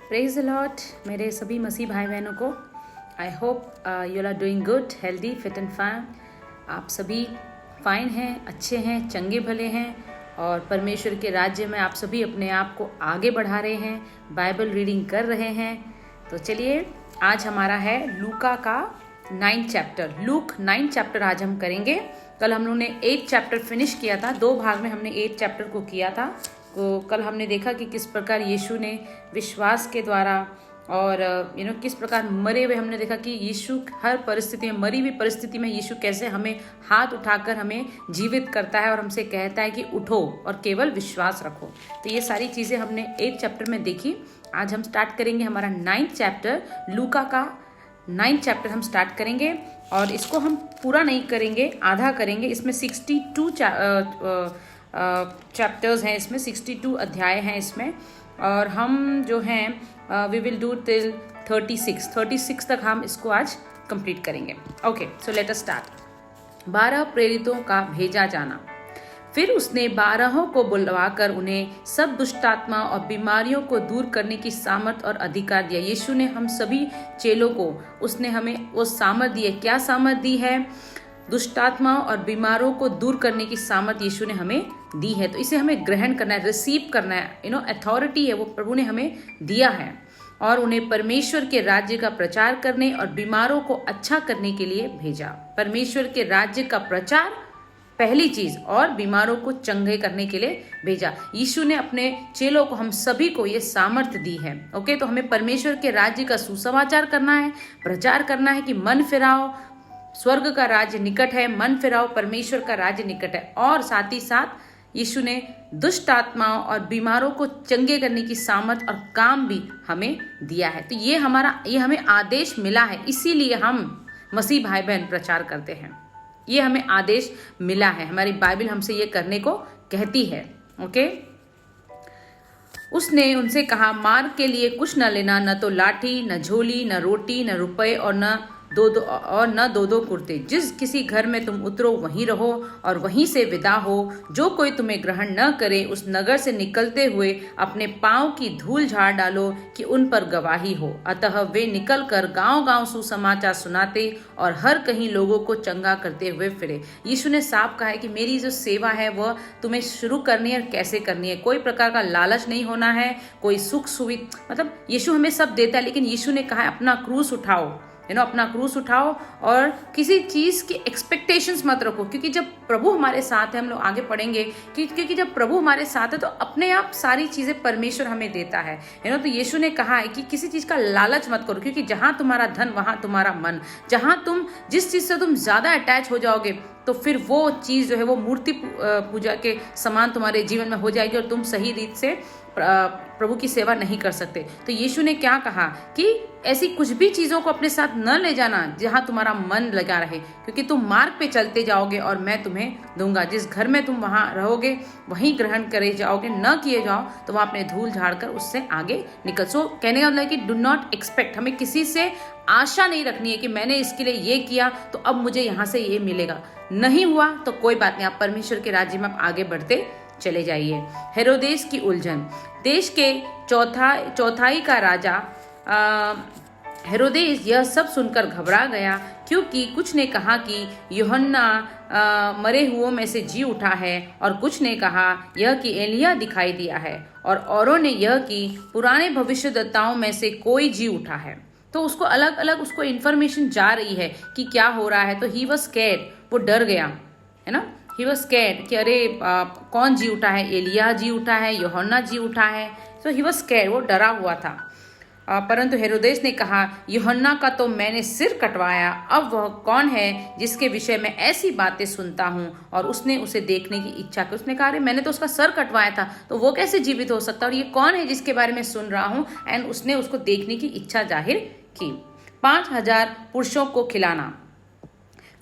Praise the Lord मेरे सभी मसीह भाई बहनों को। I hope you are doing good, healthy, fit and fine. आप सभी फाइन हैं, अच्छे हैं, चंगे भले हैं और परमेश्वर के राज्य में आप सभी अपने आप को आगे बढ़ा रहे हैं, बाइबल रीडिंग कर रहे हैं। तो चलिए, आज हमारा है लूका का 9th chapter. Look 9th chapter आज हम करेंगे। कल हम लोगों ने 8th चैप्टर फिनिश किया था, 2 भाग में हमने 8th चैप्टर को किया था। तो कल हमने देखा कि किस प्रकार यीशु ने विश्वास के द्वारा और किस प्रकार मरे हुए, हमने देखा कि यीशु हर परिस्थिति में, मरी हुई परिस्थिति में यीशु कैसे हमें हाथ उठाकर हमें जीवित करता है और हमसे कहता है कि उठो और केवल विश्वास रखो। तो ये सारी चीज़ें हमने 8th चैप्टर में देखी। आज हम स्टार्ट करेंगे हमारा 9th चैप्टर, लूका का 9th चैप्टर हम स्टार्ट करेंगे और इसको हम पूरा नहीं करेंगे, आधा करेंगे। इसमें 62 चैप्टर्स हैं, इसमें 62 अध्याय हैं इसमें, और हम जो हैं वी विल डू टिल 36 तक हम इसको आज कंप्लीट करेंगे। Okay, so let us start. 12 प्रेरितों का भेजा जाना। फिर उसने 12 को बुलवाकर उन्हें सब दुष्टात्मा और बीमारियों को दूर करने की सामर्थ और अधिकार दिया। यीशु ने हम सभी चेलों को, उसने हमें वो सामर्थ दी है। क्या सामर्थ दी है? दुष्टात्मा और बीमारों को दूर करने की सामर्थ यीशु ने हमें दी है। तो इसे हमें ग्रहण करना है, रिसीव करना है। अथॉरिटी है वो प्रभु ने हमें दिया है, और उन्हें परमेश्वर के राज्य का प्रचार करने और बीमारों को अच्छा करने के लिए भेजा। परमेश्वर के राज्य का प्रचार पहली चीज, और बीमारों को चंगे करने के लिए भेजा। यीशु ने अपने चेलों को, हम सभी को ये सामर्थ दी है। ओके, तो हमें परमेश्वर के राज्य का सुसमाचार करना है, प्रचार करना है कि मन फिराओ, स्वर्ग का राज्य निकट है, मन फिराओ, परमेश्वर का राज्य निकट है। और साथ ही साथ यीशु ने दुष्ट आत्माओं और बीमारों को चंगे करने की सामर्थ और काम भी हमें दिया है। तो ये हमें आदेश मिला है, इसीलिए हम मसीह भाई बहन प्रचार करते हैं। ये हमें आदेश मिला है, हमारी बाइबल हमसे ये करने को कहती है। ओके, उसने उनसे कहा, मार्ग के लिए कुछ न लेना, न तो लाठी, न झोली, न रोटी, न रुपए, और न दो कुर्ते। जिस किसी घर में तुम उतरो वहीं रहो और वहीं से विदा हो। जो कोई तुम्हें ग्रहण न करे, उस नगर से निकलते हुए अपने पांव की धूल झाड़ डालो कि उन पर गवाही हो। अतः वे निकलकर गांव-गांव सुसमाचार सुनाते और हर कहीं लोगों को चंगा करते हुए फिरे। यीशु ने साफ कहा है कि मेरी जो सेवा है वह तुम्हें शुरू करनी है और कैसे करनी है। कोई प्रकार का लालच नहीं होना है, कोई सुख सुविधा, मतलब यीशु हमें सब देता है, लेकिन यीशु ने कहा है अपना क्रूस उठाओ, अपना क्रूस उठाओ और किसी चीज की एक्सपेक्टेशंस मत रखो। क्योंकि जब प्रभु हमारे साथ है, हम लोग आगे पढ़ेंगे क्योंकि जब प्रभु हमारे साथ है तो अपने आप सारी चीजें परमेश्वर हमें देता है। तो यीशु ने कहा है कि किसी चीज का लालच मत करो, क्योंकि जहां तुम्हारा धन वहां तुम्हारा मन। जिस चीज से तुम ज्यादा अटैच हो जाओगे तो फिर वो चीज जो है वो मूर्ति पूजा के समान तुम्हारे जीवन में हो जाएगी और तुम सही रीत से प्रभु की सेवा नहीं कर सकते। तो यीशु ने क्या कहा कि ऐसी कुछ भी चीजों को अपने साथ न ले जाना जहां तुम्हारा मन लगा रहे, क्योंकि तुम मार्ग पे चलते जाओगे और मैं तुम्हें दूंगा। जिस घर में तुम वहां रहोगे वहीं ग्रहण करे जाओगे, न किए जाओ तो वहां अपने धूल झाड़कर उससे आगे निकल। सो कहने का मतलब है कि डू नॉट एक्सपेक्ट, हमें किसी से आशा नहीं रखनी है कि मैंने इसके लिए ये किया तो अब मुझे यहाँ से ये मिलेगा। नहीं हुआ तो कोई बात नहीं, आप परमेश्वर के राज्य में आप आगे बढ़ते चले जाइए। हेरोदेस की उलझन। देश के चौथाई का राजा हेरोदेस यह सब सुनकर घबरा गया, क्योंकि कुछ ने कहा कि यूहन्ना मरे हुओं में से जी उठा है, और कुछ ने कहा यह कि एलिया दिखाई दिया है, और औरों ने यह कि पुराने भविष्यद्वक्ताओं में से कोई जी उठा है। तो उसको अलग अलग उसको इन्फॉर्मेशन जा रही है कि क्या हो रहा है। तो ही वाज स्कैर्ड, वो डर गया, है ना। ही वाज स्कैर्ड कि अरे कौन जी उठा है? एलिया जी उठा है, यूहन्ना जी उठा है। तो ही वाज स्कैर्ड, वो डरा हुआ था। परंतु हेरोदेस ने कहा, यूहन्ना का तो मैंने सिर कटवाया, अब वह कौन है जिसके विषय में ऐसी बातें सुनता हूँ? और उसने उसे देखने की इच्छा की। उसने कहा, अरे मैंने तो उसका सर कटवाया था, तो वो कैसे जीवित हो सकता है? और ये कौन है जिसके बारे में सुन रहा हूँ? एंड उसने उसको देखने की इच्छा जाहिर की। 5000 पुरुषों को खिलाना।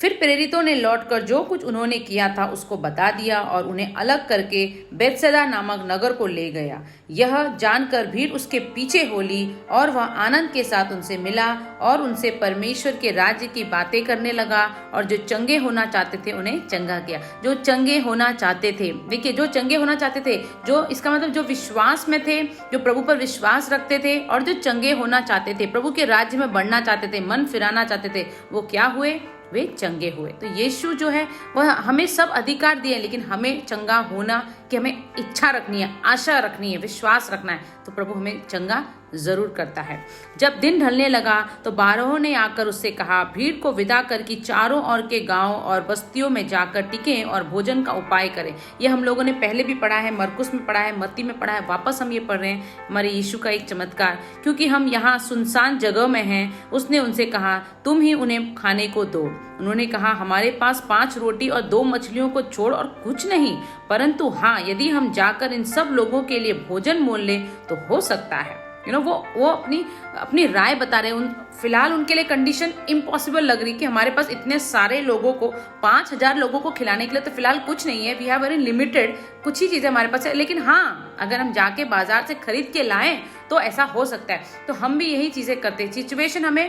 फिर प्रेरितों ने लौटकर जो कुछ उन्होंने किया था उसको बता दिया और उन्हें अलग करके बेतसैदा नामक नगर को ले गया। यह जानकर भीड़ उसके पीछे हो ली और वह आनंद के साथ उनसे मिला और उनसे परमेश्वर के राज्य की बातें करने लगा। और जो चंगे होना चाहते थे उन्हें चंगा किया। जो चंगे होना चाहते थे, देखिए, जो चंगे होना चाहते थे, जो इसका मतलब जो विश्वास में थे, जो प्रभु पर विश्वास रखते थे और जो चंगे होना चाहते थे, प्रभु के राज्य में बढ़ना चाहते थे, मन फिराना चाहते थे, वो क्या हुए? वे चंगे हुए। तो यीशु जो है वह हमें सब अधिकार दिए, लेकिन हमें चंगा होना कि हमें इच्छा रखनी है, आशा रखनी है, विश्वास रखना है, तो प्रभु हमें चंगा जरूर करता है। जब दिन ढलने लगा तो 12 ने आकर उससे कहा, भीड़ को विदा करके चारों ओर के गांव और बस्तियों में जाकर टिकें और भोजन का उपाय करें। ये हम लोगों ने पहले भी पढ़ा है, मरकुस में पढ़ा है, मत्ती में पढ़ा है, वापस हम ये पढ़ रहे हैं, हमारे यीशु का एक चमत्कार, क्योंकि हम यहाँ सुनसान जगह में हैं। उसने उनसे कहा, तुम ही उन्हें खाने को दो। उन्होंने कहा, हमारे पास 5 रोटी और 2 मछलियों को छोड़ और कुछ नहीं, परंतु हाँ, यदि हम जाकर इन सब लोगों के लिए भोजन मोल ले तो हो सकता है। वो अपनी राय बता रहे हैं। फिलहाल उनके लिए कंडीशन इम्पॉसिबल लग रही कि हमारे पास इतने सारे लोगों को, 5000 लोगों को खिलाने के लिए तो फिलहाल कुछ नहीं है, वी हैव वेरी लिमिटेड, कुछ ही चीजें हमारे पास है, लेकिन हाँ, अगर हम जाके बाजार से खरीद के लाएं तो ऐसा हो सकता है। तो हम भी यही चीजें करते हैं। सिचुएशन हमें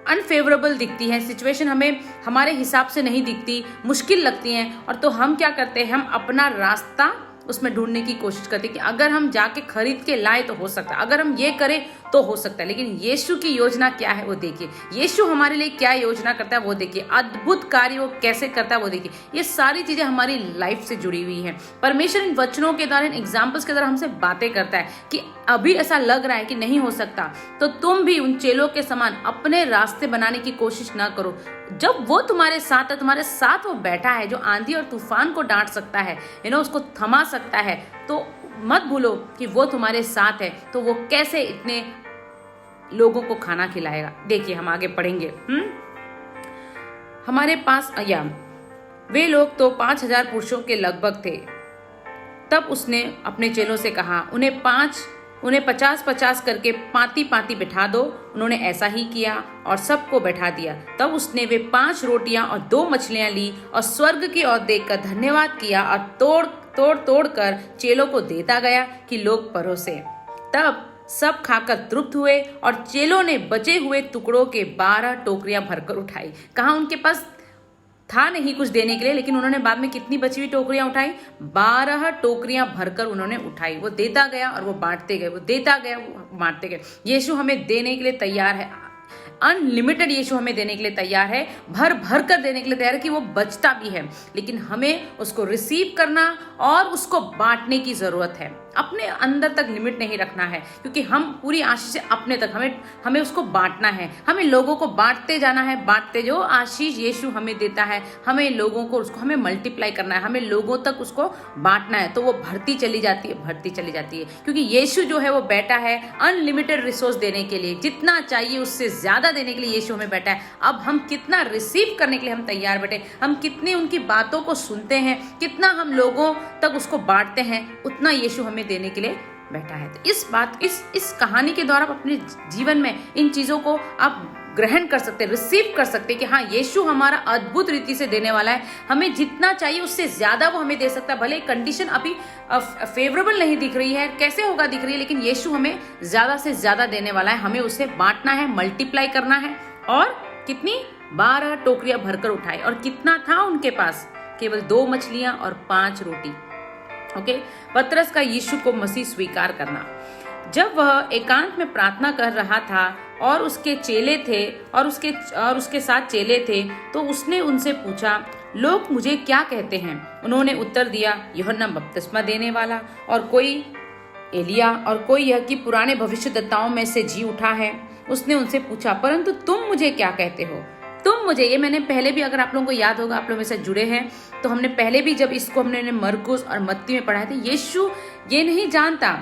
अनफेवरेबल दिखती है, सिचुएशन हमें हमारे हिसाब से नहीं दिखती, मुश्किल लगती हैं, और तो हम क्या करते हैं, हम अपना रास्ता उसमें ढूंढने की कोशिश करते हैं कि अगर हम जाके खरीद के लाए तो हो सकता है, अगर हम ये करें तो हो सकता है। लेकिन यीशु की योजना क्या है वो देखिए, यीशु हमारे लिए क्या योजना करता है वो देखिए, अद्भुत कार्य वो कैसे करता है वो देखिए। ये सारी चीजें हमारी लाइफ से जुड़ी हुई हैं। परमेश्वर इन वचनों के द्वारा, इन एग्जाम्पल्स के द्वारा हमसे बातें करता है कि अभी ऐसा लग रहा है कि नहीं हो सकता, तो तुम भी उन चेलों के समान अपने रास्ते बनाने की कोशिश ना करो। जब वो तुम्हारे साथ है, तुम्हारे साथ वो बैठा है, जो आंधी और तूफान को डांट सकता है, उसको थमा सकता है, तो मत भूलो कि वो तुम्हारे साथ है, तो वो कैसे इतने लोगों को खाना खिलाएगा। देखिए, हम आगे पढ़ेंगे। हमारे पास वे लोग तो 5000 पुरुषों के लगभग थे। तब उसने अपने चेलों से कहा, उन्हें 50-50 करके पाती बिठा दो। उन्होंने ऐसा ही किया और सबको बैठा दिया। तब उसने वे 5 रोटियां और 2 मछलियां ली और स्वर्ग की ओर देखकर धन्यवाद किया और तोड़ कर चेलों को देता गया कि लोग परोसे। तब सब खाकर तृप्त हुए और चेलों ने बचे हुए टुकड़ों के 12 टोकरियां भरकर उठाई। कहा उनके पास था नहीं कुछ देने के लिए, लेकिन उन्होंने बाद में कितनी बची हुई टोकरियां उठाई? 12 टोकरियां भरकर उन्होंने उठाई। वो देता गया और वो बांटते गए, वो देता गया, वो बांटते गए। यीशु हमें देने के लिए तैयार है, अनलिमिटेड यीशु हमें देने के लिए तैयार है, भर भर कर देने के लिए तैयार है कि वो बचता भी है, लेकिन हमें उसको रिसीव करना और उसको बांटने की जरूरत है। अपने अंदर तक लिमिट नहीं रखना है, क्योंकि हम पूरी आशीष से अपने तक हमें उसको बांटना है, हमें लोगों को बांटते जाना है। बांटते जो आशीष यीशु हमें देता है, हमें लोगों को उसको हमें मल्टीप्लाई करना है, हमें लोगों तक उसको बांटना है, तो वो बढ़ती चली जाती है, क्योंकि यीशु जो है वो बैठा है अनलिमिटेड रिसोर्स देने के लिए, जितना चाहिए उससे ज्यादा देने के लिए यीशु हमें बैठा है। अब हम कितना रिसीव करने के लिए हम तैयार बैठे, हम कितनी उनकी बातों को सुनते हैं, कितना हम लोगों तक उसको बांटते हैं, उतना यीशु हमें देने के लिए बैठा है। तो इस कहानी के द्वारा आप अपने जीवन में इन चीजों को आप ग्रहण कर सकते हैं, रिसीव कर सकते हैं कि हाँ, यीशु हमारा अद्भुत रीति से देने वाला है। हमें जितना चाहिए उससे ज्यादा वो हमें दे सकता है। भले कंडीशन अभी फेवरेबल नहीं दिख रही है, कैसे होगा दिख रही है, लेकिन यीशु हमें ज्यादा से ज्यादा देने वाला है। हमें उसे बांटना है, मल्टीप्लाई करना है। और कितनी? 12 टोकरियां भरकर उठाई। और कितना था उनके पास? केवल 2 मछलियां और 5 रोटी। ओके, पतरस का यीशु को मसीह स्वीकार करना। जब वह एकांत में प्रार्थना कर रहा था और उसके चेले थे और उसके साथ चेले थे, तो उसने उनसे पूछा, लोग मुझे क्या कहते हैं? उन्होंने उत्तर दिया, यूहन्ना बपतिस्मा देने वाला, और कोई एलिया, और कोई यह कि पुराने भविष्यद्वक्ताओं में से जी उठा है। उसने उनसे पूछा, परंतु तुम मुझे क्या कहते हो? तुम मुझे, ये मैंने पहले भी, अगर आप लोगों को याद होगा, आप लोग मेरे साथ जुड़े हैं, तो हमने पहले भी जब इसको हमने मरकुस और मत्ती में पढ़ा था, यीशु ये नहीं जानता,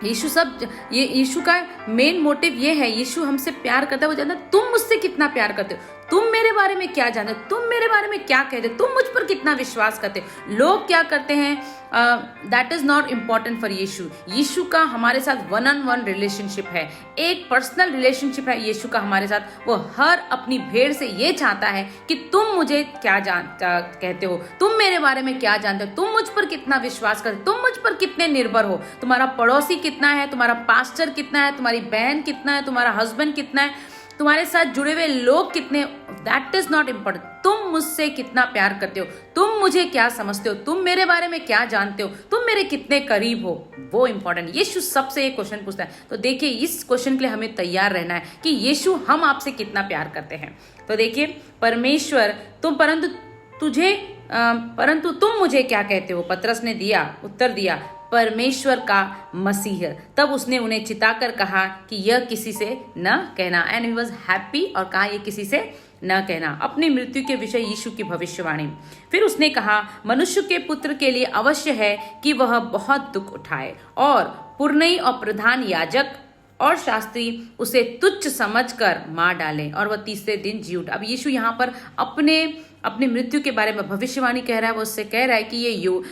यीशु का मेन मोटिव ये है, यीशु हमसे प्यार करता है, वो जानता है तुम मुझसे कितना प्यार करते हो, तुम मेरे बारे में क्या जानते हो, तुम मेरे बारे में क्या कहते हो, तुम मुझ पर कितना विश्वास करते हो। लोग क्या करते हैं, that is not important for Yeshu. Yeshu का हमारे साथ वन ऑन वन रिलेशनशिप है, एक पर्सनल रिलेशनशिप है यीशु का हमारे साथ। वो हर अपनी भेड़ से ये चाहता है कि तुम मुझे क्या कहते हो, तुम मेरे बारे में क्या जानते हो, तुम मुझ पर कितना विश्वास करते हो, तुम मुझ पर कितने निर्भर हो, तुम्हारा पड़ोसी कितना है, तुम्हारा पास्टर कितना है, तुम्हारी बहन कितना है, तुम्हारा हस्बैंड कितना है, तुम्हारे साथ जुड़े हुए लोग कितने, दैट इज नॉट इम्पोर्टेंट। तुम मुझसे कितना प्यार करते हो, तुम मुझे क्या समझते हो, तुम मेरे बारे में क्या जानते हो, तुम मेरे कितने करीब हो, वो इंपॉर्टेंट। यीशु सबसे एक क्वेश्चन पूछता है। तो देखिए इस क्वेश्चन के लिए हमें तैयार रहना है कि यीशु हम आपसे कितना प्यार करते हैं। तो देखिए परमेश्वर तुम परंतु तुम मुझे क्या कहते हो, पतरस ने उत्तर दिया, परमेश्वर का मसीह। तब उसने उन्हें चिताकर कहा कि यह किसी से न कहना, एंड ही वाज हैप्पी, और कहा यह किसी से न कहना। अपनी मृत्यु के विषय यीशु की भविष्यवाणी। फिर उसने कहा मनुष्य के पुत्र के लिए अवश्य है कि वह बहुत दुख उठाए, और पुरनई और प्रधान याजक और शास्त्री उसे तुच्छ समझकर मार डालें, और वह तीसरे दिन जी उठा। अब यीशु यहाँ पर अपनी मृत्यु के बारे में भविष्यवाणी कह रहा है। वो उससे कह रहा है कि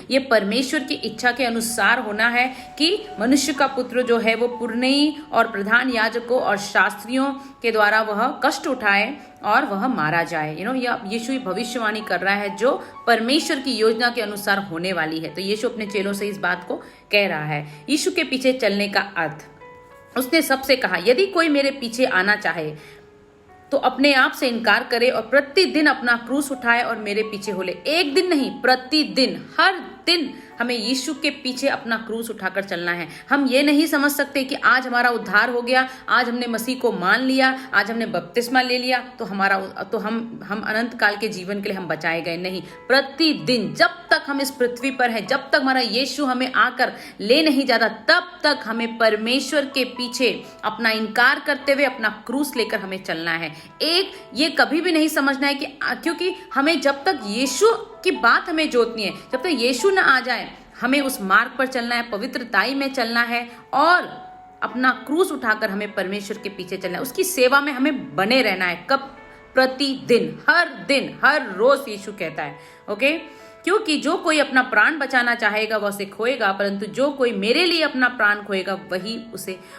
ये परमेश्वर की इच्छा के अनुसार होना है कि मनुष्य का पुत्र जो है वो पुरनई और प्रधान याजकों और शास्त्रियों के द्वारा वह कष्ट उठाए और वह मारा जाए। यीशु भविष्यवाणी कर रहा है जो परमेश्वर की योजना के अनुसार होने वाली है। तो यीशु अपने चेलों से इस बात को कह रहा है। यीशु के पीछे चलने का अर्थ, उसने सबसे कहा यदि कोई मेरे पीछे आना चाहे तो अपने आप से इनकार करे और प्रतिदिन अपना क्रूस उठाए और मेरे पीछे हो ले। एक दिन नहीं, प्रतिदिन, हर दिन हमें यीशु के पीछे अपना क्रूस उठाकर चलना है। हम ये नहीं समझ सकते कि आज हमारा उद्धार हो गया, आज हमने मसीह को मान लिया, आज हमने बपतिस्मा ले लिया तो हम अनंत काल के जीवन के लिए हम बचाए गए। नहीं, प्रतिदिन जब तक हम इस पृथ्वी पर हैं, जब तक हमारा यीशु हमें आकर ले नहीं जाता, तब तक हमें परमेश्वर के पीछे अपना इनकार करते हुए अपना क्रूस लेकर हमें चलना है। ये कभी भी नहीं समझना है कि क्योंकि हमें जब तक यीशु की बात हमें जोतनी है, जब तक यीशु न आ जाए, हमें उस मार्ग पर चलना है, पवित्रताई में चलना है और अपना क्रूस उठाकर हमें परमेश्वर के पीछे चलना है। उसकी सेवा में हमें बने रहना है। कब? प्रतिदिन, हर रोज यीशु कहता है। ओके, क्योंकि जो कोई अपना प्राण बचाना चाहेगा वह उसे खोएगा, परंतु जो कोई मेरे लिए अपना प्राण खोएगा वही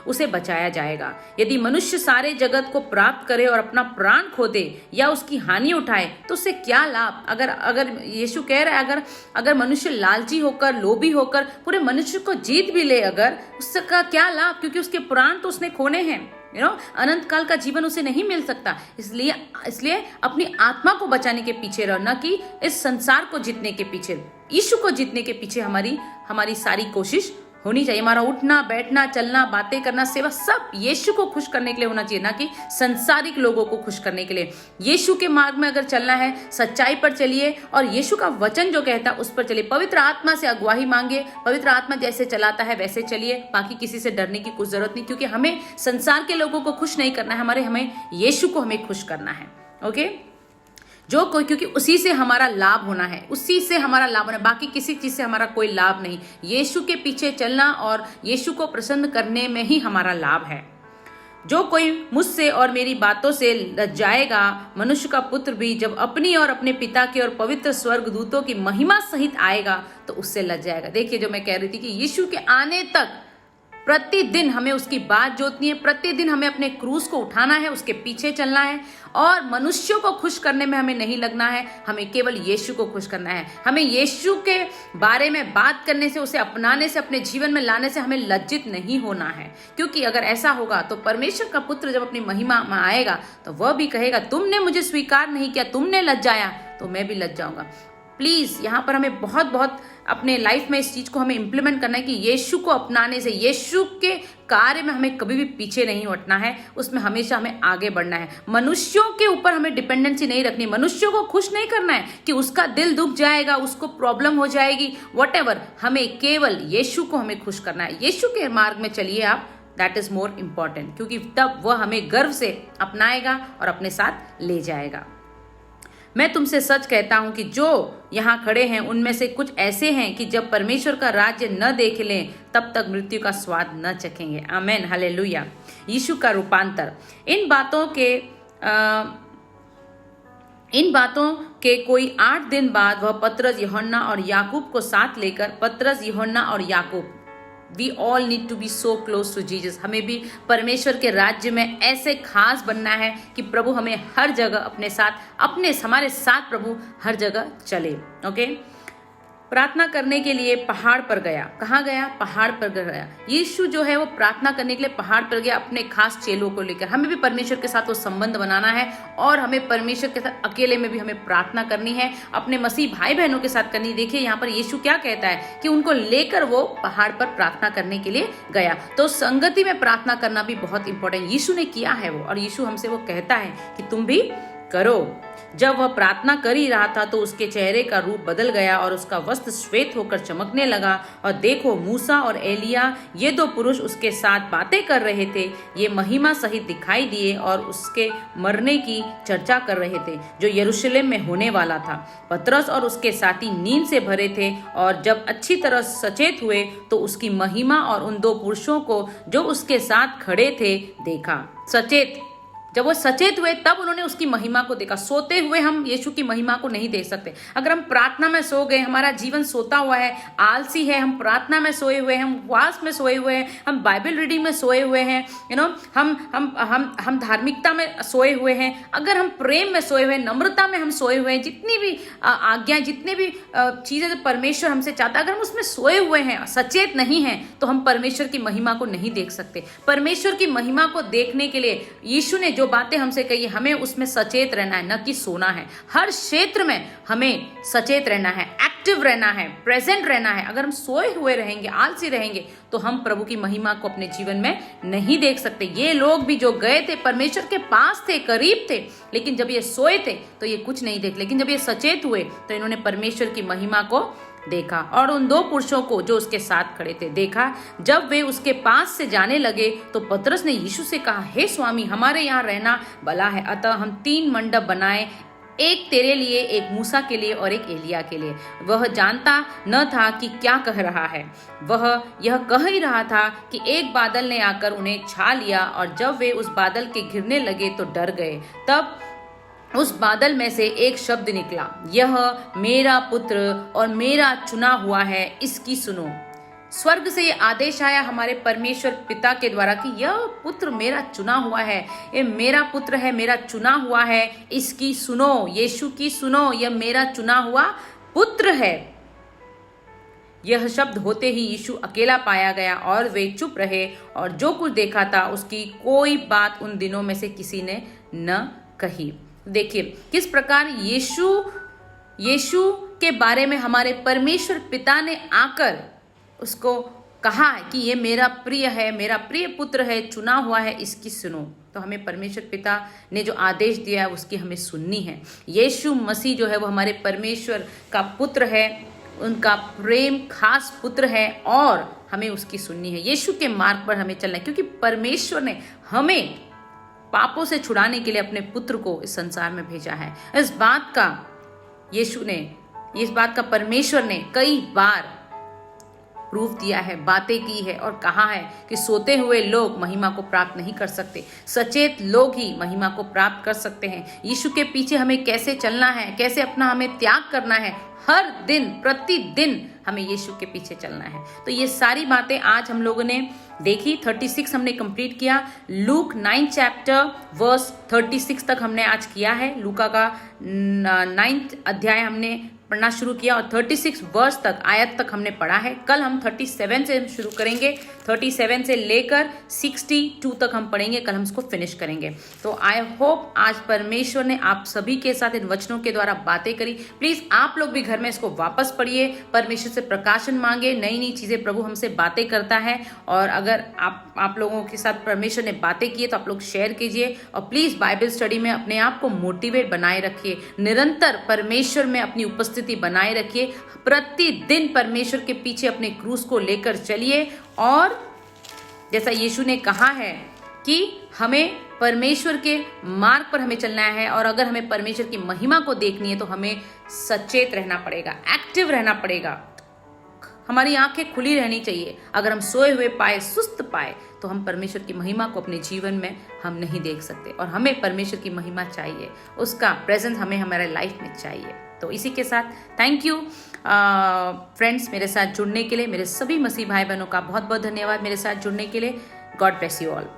उसे बचाया जाएगा। यदि मनुष्य सारे जगत को प्राप्त करे और अपना प्राण खो दे या उसकी हानि उठाए तो उससे क्या लाभ? अगर यीशु कह रहा है अगर मनुष्य लालची होकर, लोभी होकर पूरे मनुष्य को जीत भी ले, अगर उसका क्या लाभ? क्योंकि उसके प्राण तो उसने खोने हैं। अनंत काल का जीवन उसे नहीं मिल सकता। इसलिए अपनी आत्मा को बचाने के पीछे रहो, न कि इस संसार को जीतने के पीछे। यीशु को जीतने के पीछे हमारी सारी कोशिश होनी चाहिए। हमारा उठना, बैठना, चलना, बातें करना, सेवा, सब यीशु को खुश करने के लिए होना चाहिए, ना कि संसारिक लोगों को खुश करने के लिए। यीशु के मार्ग में अगर चलना है, सच्चाई पर चलिए और यीशु का वचन जो कहता है उस पर चलिए। पवित्र आत्मा से अगुवाही मांगे, पवित्र आत्मा जैसे चलाता है वैसे चलिए। बाकी किसी से डरने की कुछ जरूरत नहीं, क्योंकि हमें संसार के लोगों को खुश नहीं करना है, हमें यीशु को हमें खुश करना है। ओके, क्योंकि उसी से हमारा लाभ होना है, बाकी किसी चीज से हमारा कोई लाभ नहीं। यीशु के पीछे चलना और यीशु को प्रसन्न करने में ही हमारा लाभ है। जो कोई मुझसे और मेरी बातों से लज्जाएगा, मनुष्य का पुत्र भी जब अपनी और अपने पिता की और पवित्र स्वर्ग दूतों की महिमा सहित आएगा तो उससे लज्जाएगा। देखिए, जो मैं कह रही थी कि यीशु के आने तक प्रतिदिन हमें उसकी बात जोतनी है, प्रतिदिन हमें अपने क्रूस को उठाना है, उसके पीछे चलना है और मनुष्यों को खुश करने में हमें नहीं लगना है। हमें केवल यीशु को खुश करना है। हमें यीशु के बारे में बात करने से, उसे अपनाने से, अपने जीवन में लाने से हमें लज्जित नहीं होना है, क्योंकि अगर ऐसा होगा तो परमेश्वर का पुत्र जब अपनी महिमा में आएगा तो वह भी कहेगा तुमने मुझे स्वीकार नहीं किया, तुमने लज्जाया तो मैं भी लज्जाऊंगा। प्लीज यहाँ पर हमें बहुत अपने लाइफ में इस चीज को हमें इंप्लीमेंट करना है कि यीशु को अपनाने से, यीशु के कार्य में हमें कभी भी पीछे नहीं हटना है, उसमें हमेशा हमें आगे बढ़ना है। मनुष्यों के ऊपर हमें डिपेंडेंसी नहीं रखनी, मनुष्यों को खुश नहीं करना है कि उसका दिल दुख जाएगा, उसको प्रॉब्लम हो जाएगी, व्हाटएवर। हमें केवल यीशु को हमें खुश करना है। यीशु के मार्ग में चलिए आप, दैट इज मोर इम्पॉर्टेंट, क्योंकि तब वह हमें गर्व से अपनाएगा और अपने साथ ले जाएगा। मैं तुमसे सच कहता हूं कि जो यहाँ खड़े हैं उनमें से कुछ ऐसे हैं कि जब परमेश्वर का राज्य न देख लें तब तक मृत्यु का स्वाद न चखेंगे। आमेन, हालेलुया। यीशु का रूपांतर। इन इन बातों के कोई 8 दिन बाद वह पतरस, यूहन्ना और याकूब को साथ लेकर, पतरस, यूहन्ना और Yakub, we all need to be so close to Jesus. हमें भी परमेश्वर के राज्य में ऐसे खास बनना है कि प्रभु हमें हर जगह अपने साथ, हमारे साथ प्रभु हर जगह चले। ओके, प्रार्थना करने के लिए पहाड़ पर गया। कहाँ गया? पहाड़ पर गया। यीशु जो है वो प्रार्थना करने के लिए पहाड़ पर गया अपने खास चेलों को लेकर। हमें भी परमेश्वर के साथ वो संबंध बनाना है और हमें परमेश्वर के साथ अकेले में भी हमें प्रार्थना करनी है, अपने मसीह भाई बहनों के साथ करनी। देखिए यहाँ पर यीशु क्या कहता है कि उनको लेकर वो पहाड़ पर प्रार्थना करने के लिए गया। तो संगति में प्रार्थना करना भी बहुत इंपॉर्टेंट यीशु ने किया है वो, और यीशु हमसे वो कहता है कि तुम भी करो। जब वह प्रार्थना कर ही रहा था तो उसके चेहरे का रूप बदल गया और उसका वस्त्र श्वेत होकर चमकने लगा, और देखो मूसा और एलिया, ये 2 पुरुष उसके साथ बातें कर रहे थे। ये महिमा सहित दिखाई दिए और उसके मरने की चर्चा कर रहे थे जो यरूशलेम में होने वाला था। पतरस और उसके साथी नींद से भरे थे, और जब अच्छी तरह सचेत हुए तो उसकी महिमा और उन 2 पुरुषों को जो उसके साथ खड़े थे देखा। जब वो सचेत हुए तब उन्होंने उसकी महिमा को देखा। सोते हुए हम यीशु की महिमा को नहीं देख सकते। अगर हम प्रार्थना में सो गए, हमारा जीवन सोता हुआ है, आलसी है, हम प्रार्थना में सोए हुए हैं, हम उपवास में सोए हुए हैं, हम बाइबल रीडिंग में सोए हुए हैं, हम धार्मिकता में सोए हुए हैं, अगर हम प्रेम में सोए हुए हैं, नम्रता में हम सोए हुए हैं, जितनी भी आज्ञाएं, जितनी भी चीजें जो परमेश्वर हमसे चाहता है, अगर हम उसमें सोए हुए हैं, सचेत नहीं हैं, तो हम परमेश्वर की महिमा को नहीं देख सकते। परमेश्वर की महिमा को देखने के लिए यीशु ने जो बातें हमसे कही, हमें उसमें सचेत रहना है, न कि सोना है। हर क्षेत्र में हमें सचेत रहना है, एक्टिव रहना है, प्रेजेंट रहना है। अगर हम सोए हुए रहेंगे, आलसी रहेंगे, तो हम प्रभु की महिमा को अपने जीवन में नहीं देख सकते। ये लोग भी जो गए थे, परमेश्वर के पास थे, करीब थे, लेकिन जब ये सोए थे तो ये कुछ नहीं देख, लेकिन जब ये सचेत हुए तो इन्होंने परमेश्वर की महिमा को देखा और उन 2 पुरुषों को जो उसके साथ खड़े थे देखा। जब वे उसके पास से जाने लगे तो पतरस ने यीशु से कहा, हे स्वामी, हमारे यहाँ रहना भला है। अतः हम 3 मंडप बनाए, एक तेरे लिए, एक मूसा के लिए और एक एलिया के लिए। वह जानता न था कि क्या कह रहा है। वह यह कह ही रहा था कि एक बादल ने आकर उन्हें छा लिया, और जब वे उस बादल के घिरने लगे तो डर गए। तब उस बादल में से एक शब्द निकला, यह मेरा पुत्र और मेरा चुना हुआ है, इसकी सुनो। स्वर्ग से ये आदेश आया हमारे परमेश्वर पिता के द्वारा कि यह पुत्र मेरा चुना हुआ है, ये मेरा पुत्र है, मेरा चुना हुआ है, इसकी सुनो, यीशु की सुनो, यह मेरा चुना हुआ पुत्र है। यह शब्द होते ही यीशु अकेला पाया गया और वे चुप रहे, और जो कुछ देखा था उसकी कोई बात उन दिनों में से किसी ने न कही। देखिए किस प्रकार यीशु के बारे में हमारे परमेश्वर पिता ने आकर उसको कहा है कि ये मेरा प्रिय है, मेरा प्रिय पुत्र है, चुना हुआ है, इसकी सुनो। तो हमें परमेश्वर पिता ने जो आदेश दिया है उसकी हमें सुननी है। यीशु मसीह जो है वो हमारे परमेश्वर का पुत्र है, उनका प्रेम खास पुत्र है, और हमें उसकी सुननी है। यीशु के मार्ग पर हमें चलना है, क्योंकि परमेश्वर ने हमें पापों से छुड़ाने के लिए अपने पुत्र को इस संसार में भेजा है। इस बात का परमेश्वर ने कई बार प्रूफ दिया है, बातें की है और कहा है कि सोते हुए लोग महिमा को प्राप्त नहीं कर सकते, सचेत लोग ही महिमा को प्राप्त कर सकते हैं। यीशु के पीछे हमें कैसे चलना है, कैसे अपना हमें त्याग करना है, हर दिन प्रतिदिन हमें यीशु के पीछे चलना है। तो ये सारी बातें आज हम लोगों ने देखी। 36 हमने कंप्लीट किया। लूक 9 चैप्टर वर्स 36 तक हमने आज किया है। लूका का 9 अध्याय हमने पढ़ना शुरू किया और 36 वर्स तक, आयत तक हमने पढ़ा है। कल हम 37 से शुरू करेंगे, 37 से लेकर 62 तक हम पढ़ेंगे, कल हम इसको फिनिश करेंगे। तो आई होप आज परमेश्वर ने आप सभी के साथ इन वचनों के द्वारा बातें करी। प्लीज आप लोग भी घर में इसको वापस पढ़िए, परमेश्वर से प्रकाशन मांगे, नई नई चीजें प्रभु हमसे बातें करता है। और अगर आप लोगों के साथ परमेश्वर ने बातें की तो आप लोग शेयर कीजिए, और प्लीज बाइबल स्टडी में अपने आप को मोटिवेट बनाए रखिए, निरंतर परमेश्वर में अपनी उपस्थिति बनाए रखिए, प्रतिदिन परमेश्वर के पीछे अपने क्रूस को लेकर चलिए। और जैसा यीशु ने कहा है कि हमें परमेश्वर के मार्ग पर हमें चलना है, और अगर हमें परमेश्वर की महिमा को देखनी है तो हमें सचेत रहना पड़ेगा, एक्टिव रहना पड़ेगा, हमारी आंखें खुली रहनी चाहिए। अगर हम सोए हुए पाए, सुस्त पाए, तो हम परमेश्वर की महिमा को अपने जीवन में हम नहीं देख सकते। और हमें परमेश्वर की महिमा चाहिए, उसका प्रेजेंस हमें हमारे लाइफ में चाहिए। तो इसी के साथ थैंक यू फ्रेंड्स, मेरे साथ जुड़ने के लिए। मेरे सभी मसीह भाई बहनों का बहुत बहुत धन्यवाद मेरे साथ जुड़ने के लिए। God bless you all.